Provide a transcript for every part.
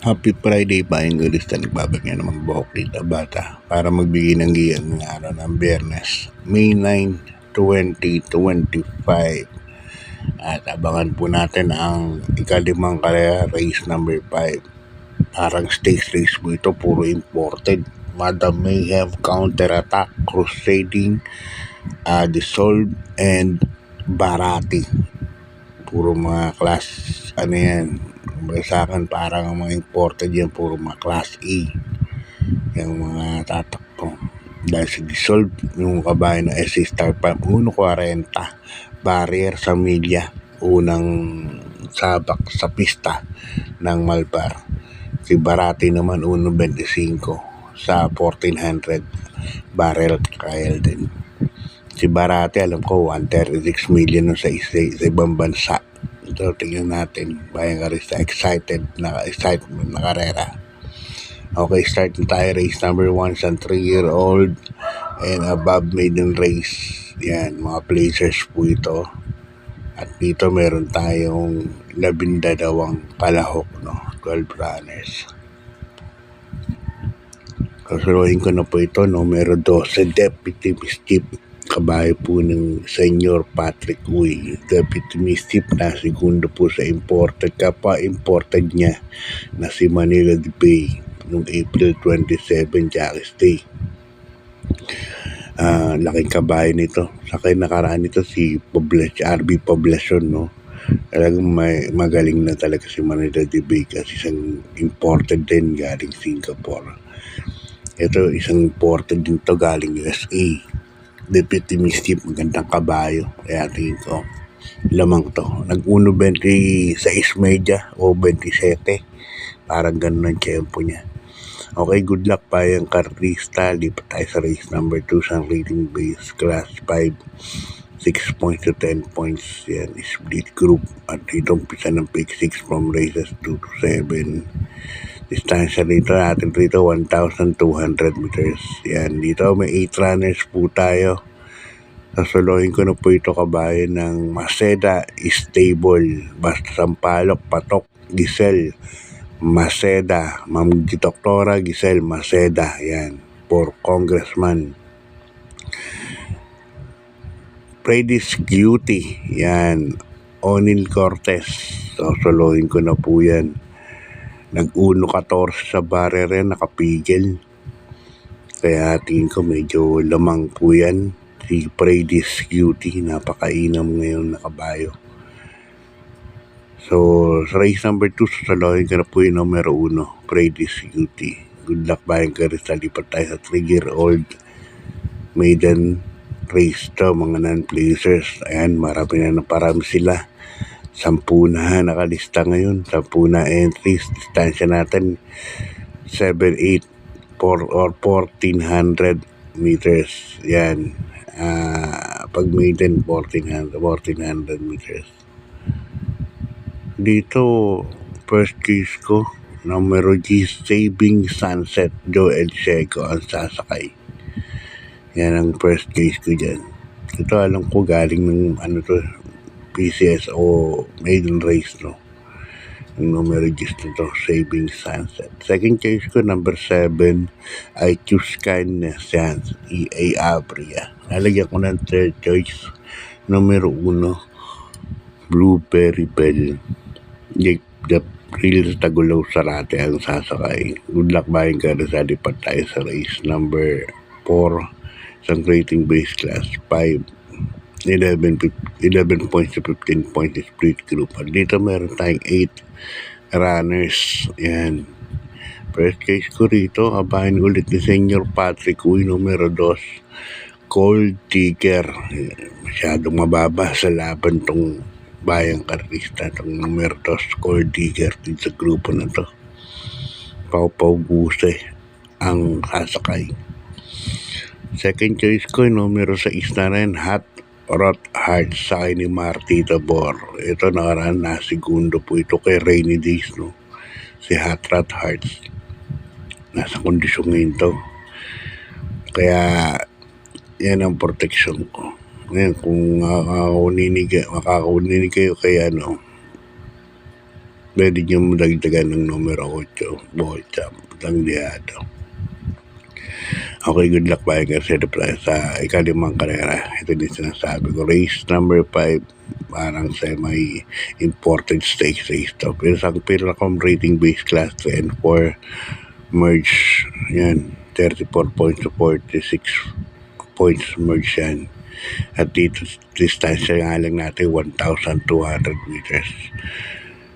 Happy Friday, Bayang Galista. Nagbabag nga naman buhok dito bata para magbigay ng giyang ng araw ng Biyernes, May 9, 2025. At abangan po natin ang ikalimang kalaya, race number 5. Parang stakes race po ito, puro imported. Madam Mayhem, Counter Attack, Crusading, Dissolve, and Barati. Puro mga class, yan. Sa akin parang mga imported yan, puro mga class A. Yung mga tatakbo. Dahil sa Dissolve, yung kabayan na SA Star Pump, 1.40. Barrier sa Milya, unang sabak sa pista ng Malbar. Si Barati naman 1.25 sa 1400 barrel trial din. Si Barati alam ko 136 million sa ibang bansa. So tingnan natin, Bayang Galista, excitement na karera. Okay, start na tayo. Race number 1 sa 3-year-old and above maiden race. Yan, mga placers po ito. At dito meron tayong 12 palahok, 12 runners. Kasuruhin ko na po ito, numero 12, Deputy Mischief. Kabayo po ng Senior Patrick Uy. Deputy Mischief na segundo po sa imported. Kapwa imported niya na si Manila de Bay noong April 27, Jackie Stay. Laking kabayo nito. Sakay nakaraan nito si RB Poblacion, Talagang magaling na talaga si Manila de Bay kasi isang imported din galing Singapore. Ito isang imported din to galing USA. Deputy Mischief, magandang kabayo. Kaya tingin ko, lamang to. Nag-1 26 media o 27. Parang ganun ang tempo niya. Okay, good luck Bayang Galista. Lipat tayo sa race number 2 sa rating base class 5. 6 points to 10 points. Yan, split group. At itong pisa ng pick 6 from races 2 to 7. Distansya dito natin rito 1,200 meters. Yan, dito may 8 runners po tayo. Sasuluhin ko na po ito kabayo ng Maceda Stable, Basta Sampaloc, Patok, Giselle Maceda, Ma'am Doktora Giselle Maceda. Yan, for Congressman. Predis Cutie, yan, Onil Cortez. Sasuluhin ko na po yan. Nag-1.14 sa barrier yan, nakapigil. Kaya tingin ko medyo lamang po yan. Si Predis Cutie, napakainam ngayon na kabayo. So, sa race number 2, sasalohin ka na po yung numero 1, Predis Cutie. Good luck Bayang Galista. Lipat tayo sa 3-year-old maiden race to, mga non-placers. Ayan, marami sila. 10 na nakalista ngayon, 10 na entries. Distansya natin 7, 8, 4 or 1,400 meters. Yan, pag maiden 1,400 meters. Dito first case ko, numero G, Saving Sunset, Joel Seco ang sasakay. Yan ang first case ko dyan. Ito alam ko galing ng PCS o maiden race, Ang numero just nito, Saving Sunset. Second case ko, number 7, I Choose Kindness, yan, EA Abria. Nalagyan ko ng third choice, numero 1, Blueberry Bell. The Real Tagulaw Sarate ang sasakay. Good luck Bayang Galista. Lipat tayo sa race number 4, sa rating base class 5. 11 points to 15 points split group. At dito meron tayong 8 runners. Yan. First case ko rito, kabayan ulit ni Senior Patrick Uy, numero 2, Gold Digger. Masyadong mababa sa laban tong Bayang Galista. Itong numero 2, Gold Digger, din sa grupo na to. Pau Buse ang sasakay. Second choice ko, numero 6 na rin, Hot Rot Hearts sa ni Marty Tabor. Ito nakaraan na segundo po ito kay Rainy Days, Si Hot Rot Hearts. Nasa kondisyon ngayon to. Kaya yan ang protection ko. Ngayon kung makakuninig kayo kay Pwede nyo dagdagan ng numero 8, Bocham, Tangliado. Okay, good luck Bayan Garcia sa ikalimang karera. Ito din sinasabi ko. Race number 5, parang semi-important stakes race to. Pero sa pinakam rating base class 3 and 4, merge, yan, 34 points to 46 points merge yan. At dito, distansya nga lang natin 1,200 meters.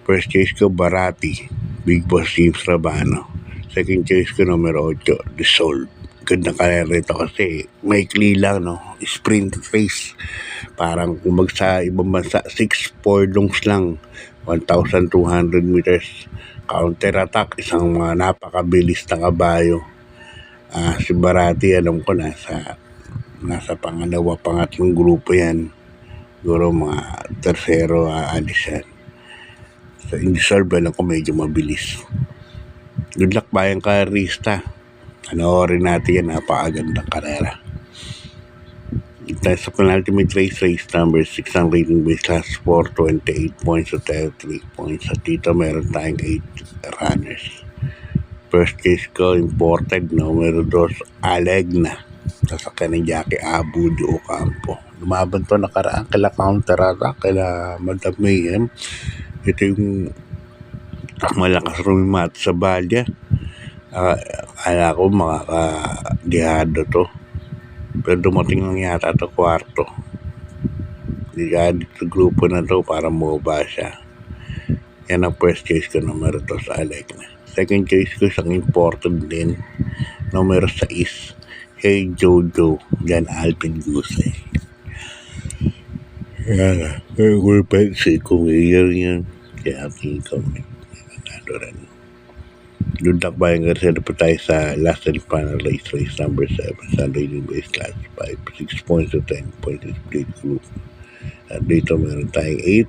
First choice ko, Barati, Big Boss James Rabano. Second choice ko, numero 8, Dissolve. Ganda karera ito kasi maikli lang, no? Sprint race. Parang kumbaga sa ibang bansa, 6 furlongs lang, 1,200 meters. Counter attack, isang mga napakabilis na kabayo. Si Barati, alam ko nasa pangatlong grupo yan. Siguro mga tercero alis yan. So, Indissolve, alam ko medyo mabilis. Good luck Bayang Karista. Panoorin natin yan, napakagandang karera. Sa penultimate race number 6 ang rating base class 4, 28 points at 3 points. At dito meron tayong 8 runners. First case ko, imported, numero 2, Alegna. Sasakyan ng Jackie Abu de Ocampo. Lumaban to nakaraan kila counter attack, kila Madam Mayhem. Ito yung malakas rumimat sa balya. Akala ko makakadihado to. Pero dumating lang yata to kwarto. Dihado sa grupo na to para mababa siya. Yan ang first case ko, numero 2 sa Alegna. Second case ko, isang important din. Numero 6, Hey Jojo, Jan Alvin Gusay. Yan. Pero si Kumayor yan. Kaya aking comment. Nanalo rin. Good luck Bayang Garcia na po tayo sa last and final race number 7 sa rating base class 5, 6 points to 10 points split group. At dito meron tayong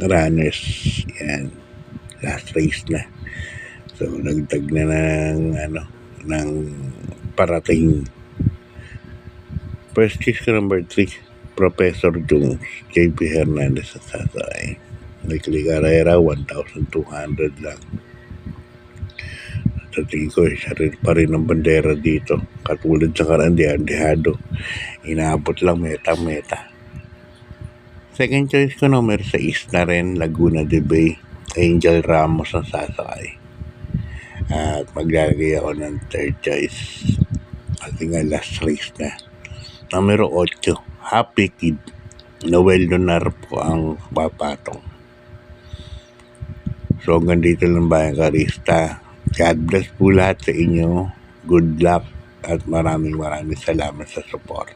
8 runners. Yan, last race na. So nagtag na ng parating. First case ko number 3, Professor Jones, JP Hernandez at sasakay. Likely karera 1,200 lang. Sa tingin ko, siya rin pa rin ang bandera dito. Katulad sa Dihado. Inaabot lang meta. Second choice ko, number 6 na rin, Laguna de Bay. Angel Ramos ang sasakay. At maglalagay ako ng third choice. Kasi nga last race na. Numero 8, Happy Kid. Noel Lunar po ang papatong. So hanggang dito lang Bayang Karista. God bless po lahat sa inyo. Good luck at maraming salamat sa support.